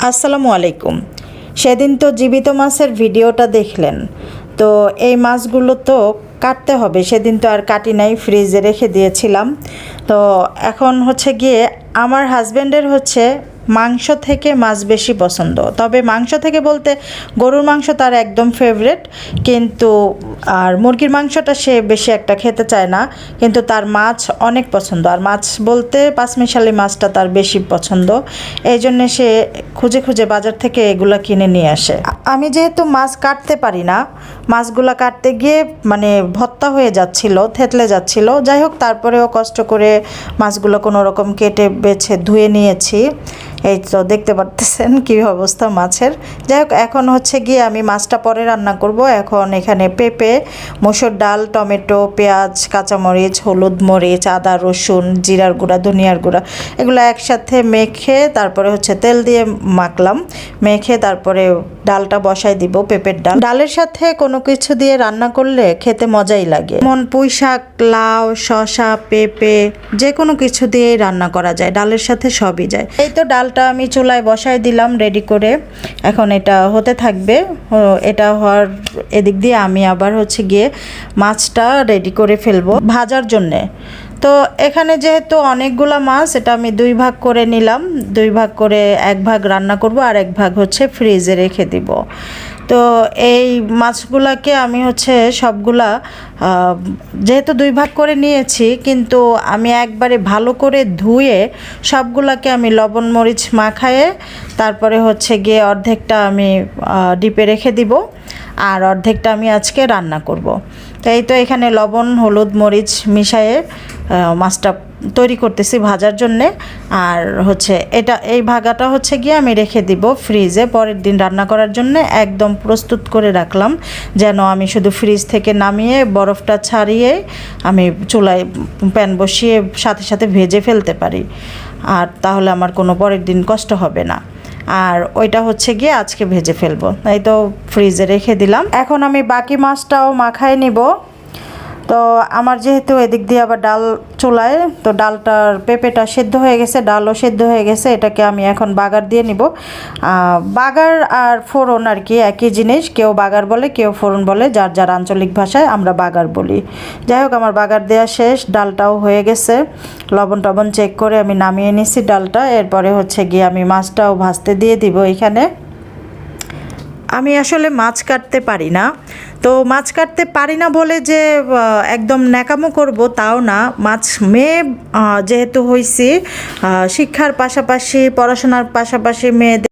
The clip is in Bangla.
আসসালামু আলাইকুম। সেদিন তো জীবিত মাছের ভিডিওটা দেখলেন, তো এই মাছগুলো তো কাটতে হবে। সেদিন তো আর কাটি নাই, ফ্রিজে রেখে দিয়েছিলাম। তো এখন হচ্ছে গিয়ে আমার হাজব্যান্ডের হচ্ছে মাংস থেকে মাছ বেশি পছন্দ। তবে মাংস থেকে বলতে গরুর মাংস তার একদম ফেভারেট, কিন্তু আর মুরগির মাংসটা সে বেশি একটা খেতে চায় না, কিন্তু তার মাছ অনেক পছন্দ। আর মাছ বলতে পাঁচমিশালি মাছটা তার বেশি পছন্দ, এই জন্যে সে খুঁজে খুঁজে বাজার থেকে এগুলো কিনে নিয়ে আসে। আমি যেহেতু মাছ কাটতে পারি না, মাছগুলো কাটতে গিয়ে মানে ভর্তা হয়ে যাচ্ছিল, থেতলে যাচ্ছিল। যাই হোক, তারপরেও কষ্ট করে মাছগুলো কোনো রকম কেটে বেছে ধুয়ে নিয়েছি। এই তো দেখতে পারতেছেন কী অবস্থা মাছের। যাই হোক, এখন হচ্ছে গিয়ে আমি মাছটা পরে রান্না করব। এখন এখানে পেঁপে, মসুর ডাল, টমেটো, পেঁয়াজ, কাঁচামরিচ, হলুদ, মরিচ, আদা, রসুন, জিরার গুঁড়া, ধনিয়ার গুঁড়া এগুলো একসাথে মেখে তারপরে হচ্ছে তেল দিয়ে মাখলাম। মেখে তারপরে ডালটা বসাই দিব, পেঁপের ডাল। ডালের সাথে কোনো কিছু দিয়ে রান্না করলে খেতে মজাই লাগে। যেমন পুঁই শাক, লাউ, শসা, পেঁপে যে কোনো কিছু দিয়েই রান্না করা যায়, ডালের সাথে সবই যায়। এই তো ডালটা আমি চুলায় বসাই দিলাম রেডি করে। এখন এটা হতে থাকবে। এটা হওয়ার এদিক দিয়ে আমি আবার হচ্ছে গিয়ে মাছটা রেডি করে ফেলবো ভাজার জন্যে। তো এখানে যেহেতু অনেকগুলো মাছ, এটা আমি দুই ভাগ করে নিলাম। দুই ভাগ করে এক ভাগ রান্না করব আর এক ভাগ হচ্ছে ফ্রিজে রেখে দিব। তো এই মাছগুলাকে আমি হচ্ছে সবগুলা যেহেতু দুই ভাগ করে নিয়েছি, কিন্তু আমি একবারে ভালো করে ধুয়ে সবগুলাকে আমি লবণ মরিচ মাখায়ে তারপরে হচ্ছে গিয়ে অর্ধেকটা আমি ডিপে রেখে দিব, আর অর্ধেকটা আমি আজকে রান্না করব। তো এই তো এখানে লবণ, হলুদ, মরিচ মিশিয়ে মাছটা তৈরি করতেছি ভাজার জন্যে। আর হচ্ছে এই ভাগাটা হচ্ছে গিয়ে আমি রেখে দিব ফ্রিজে, পরের দিন রান্না করার জন্য একদম প্রস্তুত করে রাখলাম, যেন আমি শুধু ফ্রিজ থেকে নামিয়ে বরফটা ছাড়িয়ে আমি চুলায় প্যান বসিয়ে সাথে সাথে ভেজে ফেলতে পারি। আর তাহলে আমার কোনো পরের দিন কষ্ট হবে না। আর ওইটা হচ্ছে গিয়ে আজকে ভেজে ফেলবো, এই তো ফ্রিজে রেখে দিলাম। এখন আমি বাকি মাছটাও মাখায় নিব। তো আমার যেহেতু এদিক দিয়ে আবার ডাল চুলায়, তো ডালটার পেঁপেটা সেদ্ধ হয়ে গেছে, ডালও সেদ্ধ হয়ে গেছে। এটাকে আমি এখন বাগার দিয়ে নিব। বাগার আর ফোড়ন আর কি একই জিনিস, কেউ বাগার বলে কেউ ফোড়ন বলে, যার যার আঞ্চলিক ভাষায় আমরা বাগার বলি। যাই হোক, আমার বাগার দেওয়া শেষ, ডালটাও হয়ে গেছে। লবণ টবণ চেক করে আমি নামিয়ে নিছি ডালটা। এরপরে হচ্ছে গিয়ে আমি মাছটাও ভাজতে দিয়ে দিব এখানে। আমি আসলে মাছ কাটতে পারি না, তো মাছ কাটতে পারি না বলে যে একদম ন্যাকামো করব তাও না। মাছ মেয়ে যেহেতু হয়েছি, শিক্ষার পাশাপাশি পড়াশোনার পাশাপাশি মেয়েদের